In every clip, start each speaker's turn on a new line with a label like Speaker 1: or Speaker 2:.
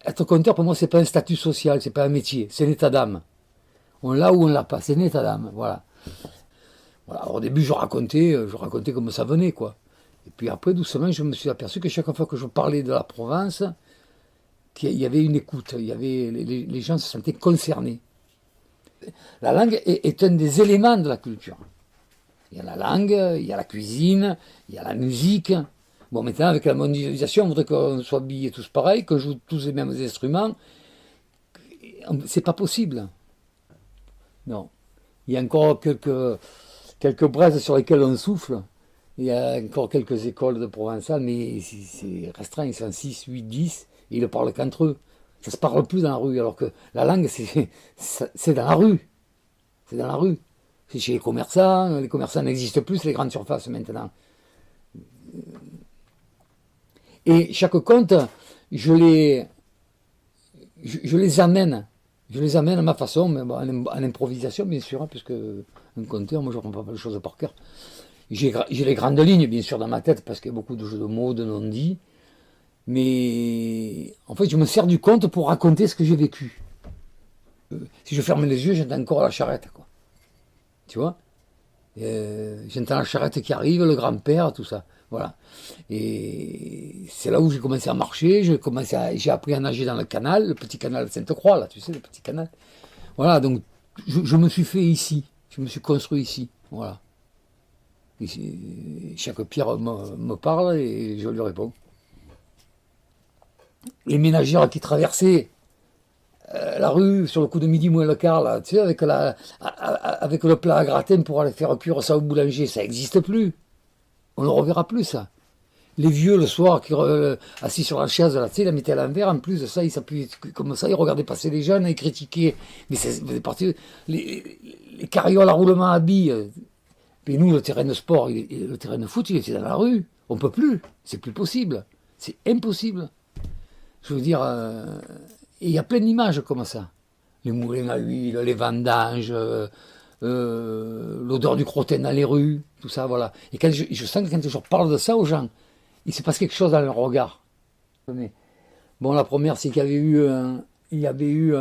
Speaker 1: être conteur, pour moi, c'est pas un statut social, c'est pas un métier, c'est un état d'âme. On l'a ou on l'a pas, c'est un état d'âme, voilà. Voilà. Alors, au début, je racontais comme ça venait, quoi. Et puis après, doucement, je me suis aperçu que chaque fois que je parlais de la Provence, qu'il y avait une écoute, il y avait, les gens se sentaient concernés. La langue est un des éléments de la culture. Il y a la langue, il y a la cuisine, il y a la musique. Bon, maintenant, avec la mondialisation, on voudrait qu'on soit habillés tous pareils, qu'on joue tous les mêmes instruments. C'est pas possible. Non. Il y a encore quelques braises sur lesquelles on souffle. Il y a encore quelques écoles de provençal, mais c'est restreint. Ils sont 6, 8, 10, et ils ne parlent qu'entre eux. Ça ne se parle plus dans la rue, alors que la langue, c'est dans la rue. C'est dans la rue. C'est chez les commerçants n'existent plus, c'est les grandes surfaces maintenant. Et chaque conte, je les, je les amène. Je les amène à ma façon, mais bon, en improvisation, bien sûr, hein, puisque un conteur, moi je ne comprends pas les choses par cœur. J'ai les grandes lignes, bien sûr, dans ma tête, parce qu'il y a beaucoup de jeux de mots, de non-dits. Mais en fait, je me sers du conte pour raconter ce que j'ai vécu. Si je ferme les yeux, j'entends encore la charrette, quoi. Tu vois, j'entends la charrette qui arrive, le grand-père, tout ça. Voilà. Et c'est là où j'ai commencé à marcher. J'ai appris à nager dans le canal, le petit canal de Sainte-Croix, là, tu sais, le petit canal. Voilà, donc je me suis fait ici. Je me suis construit ici. Voilà. Chaque pierre me parle et je lui réponds. Les ménagères qui traversaient la rue sur le coup de midi moins le quart, là, tu sais, avec le plat à gratin pour aller faire cuire ça au boulanger, ça n'existe plus. On ne reverra plus ça. Les vieux le soir assis sur la chaise, là, tu sais, ils la mettaient à l'envers, en plus de ça, ils s'appuyaient comme ça, ils regardaient passer les jeunes, ils critiquaient. Mais c'est parti. Les carrioles à roulement à billes. Et nous, le terrain de sport, le terrain de foot, il était dans la rue. On ne peut plus. C'est plus possible. C'est impossible. Je veux dire, il y a plein d'images comme ça. Les moulins à huile, les vendanges, l'odeur du crottin dans les rues, tout ça, voilà. Et quand je sens que quand je parle de ça aux gens, il se passe quelque chose dans leur regard. Mais, bon, la première, c'est qu'il y avait eu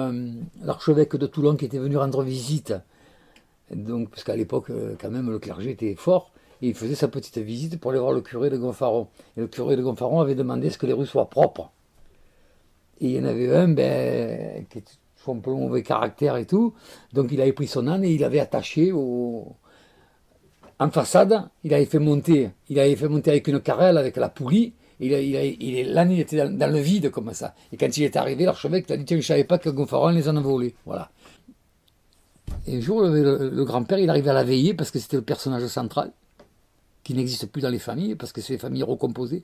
Speaker 1: l'archevêque de Toulon qui était venu rendre visite. Donc, parce qu'à l'époque, quand même, le clergé était fort, et il faisait sa petite visite pour aller voir le curé de Gonfaron. Et le curé de Gonfaron avait demandé ce que les rues soient propres. Et il y en avait un, qui était un peu mauvais caractère et tout, donc il avait pris son âne et il avait attaché en façade, il avait fait monter avec une carrelle, avec la poulie, l'âne il était dans le vide comme ça. Et quand il est arrivé, l'archevêque a dit, tiens, je ne savais pas que Gonfaron les en a volés. Voilà. Et un jour, le grand-père, il arrive à la veiller parce que c'était le personnage central, qui n'existe plus dans les familles, parce que c'est les familles recomposées.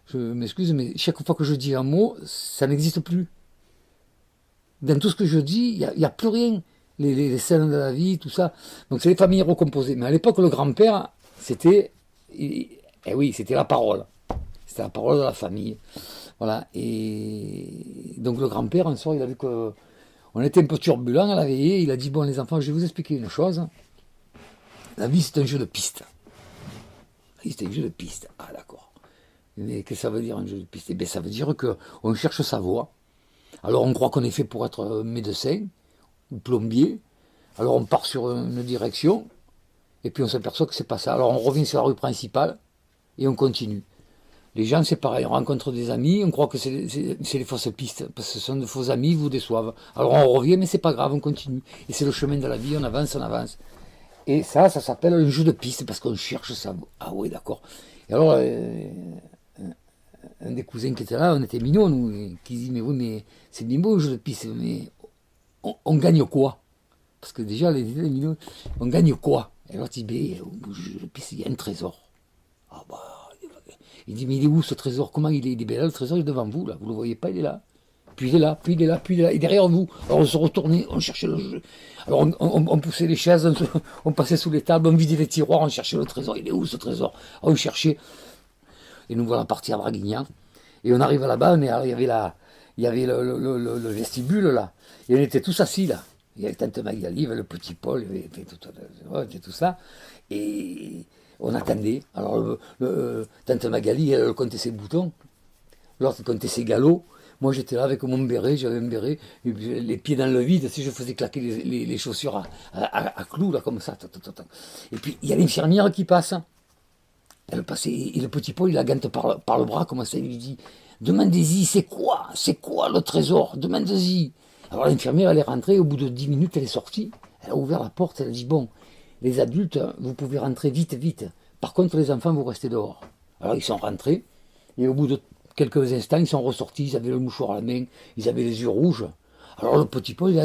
Speaker 1: Je m'excuse, mais chaque fois que je dis un mot, ça n'existe plus. Dans tout ce que je dis, il n'y a plus rien. Les scènes de la vie, tout ça. Donc c'est les familles recomposées. Mais à l'époque, le grand-père, c'était... Eh oui, c'était la parole. C'était la parole de la famille. Voilà. Et donc le grand-père, un soir, il a vu que... On était un peu turbulents à la veillée. Il a dit, bon les enfants, je vais vous expliquer une chose. La vie, c'est un jeu de piste. La vie, c'est un jeu de piste. Ah d'accord. Mais qu'est-ce que ça veut dire un jeu de piste? Eh bien, ça veut dire qu'on cherche sa voie. Alors on croit qu'on est fait pour être médecin ou plombier. Alors on part sur une direction et puis on s'aperçoit que c'est pas ça. Alors on revient sur la rue principale et on continue. Les gens c'est pareil, on rencontre des amis, on croit que c'est les fausses pistes parce que ce sont de faux amis, ils vous déçoivent. Alors on revient mais c'est pas grave, on continue. Et c'est le chemin de la vie, on avance, on avance. Et ça s'appelle un jeu de piste parce qu'on cherche ça. Ah oui d'accord. Et alors un des cousins qui était là, on était mignons, nous, qui dit, mais oui, mais c'est bien beau le jeu de piste, mais on gagne quoi? Parce que déjà, les mignons, on gagne quoi? Et l'autre, il dit, au jeu de piste, il y a un trésor. Ah bah, il dit, mais il est où ce trésor? Comment il est? Il dit, ben là, le trésor, il est devant vous, là, vous le voyez pas, il est là. Puis il est là, puis il est là, puis il est là, et derrière vous. Alors on se retournait, on cherchait le jeu. Alors on poussait les chaises, on passait sous les tables, on vidait les tiroirs, on cherchait le trésor. Il est où ce trésor? On cherchait. Et nous voilà partis à Draguignan. Et on arrive là-bas, il y avait le vestibule là. Et on était tous assis là. Il y avait Tante Magali, il y avait le petit Paul, il y avait tout ça. Et on attendait. Alors Tante Magali, elle comptait ses boutons. L'autre comptait ses galops. Moi, j'étais là avec mon béret, j'avais un béret, et puis, les pieds dans le vide, si je faisais claquer les chaussures à clous, là, comme ça. Et puis, il y a l'infirmière qui passe. Elle passait, et le petit Paul, il la gante par le bras, comme ça, il lui dit, demandez-y, c'est quoi le trésor? Demandez-y. Alors l'infirmière, elle est rentrée, au bout de 10 minutes, elle est sortie, elle a ouvert la porte, elle a dit, bon, les adultes, vous pouvez rentrer vite, vite. Par contre, les enfants, vous restez dehors. Alors ils sont rentrés, et au bout de quelques instants, ils sont ressortis, ils avaient le mouchoir à la main, ils avaient les yeux rouges. Alors le petit Paul, il a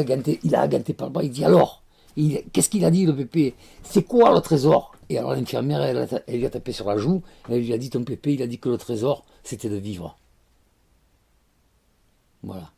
Speaker 1: aganté par le bras, il dit, alors, qu'est-ce qu'il a dit, le pépé? C'est quoi le trésor? Et alors l'infirmière, elle lui a tapé sur la joue, elle lui a dit, ton pépé, il a dit que le trésor, c'était de vivre. Voilà.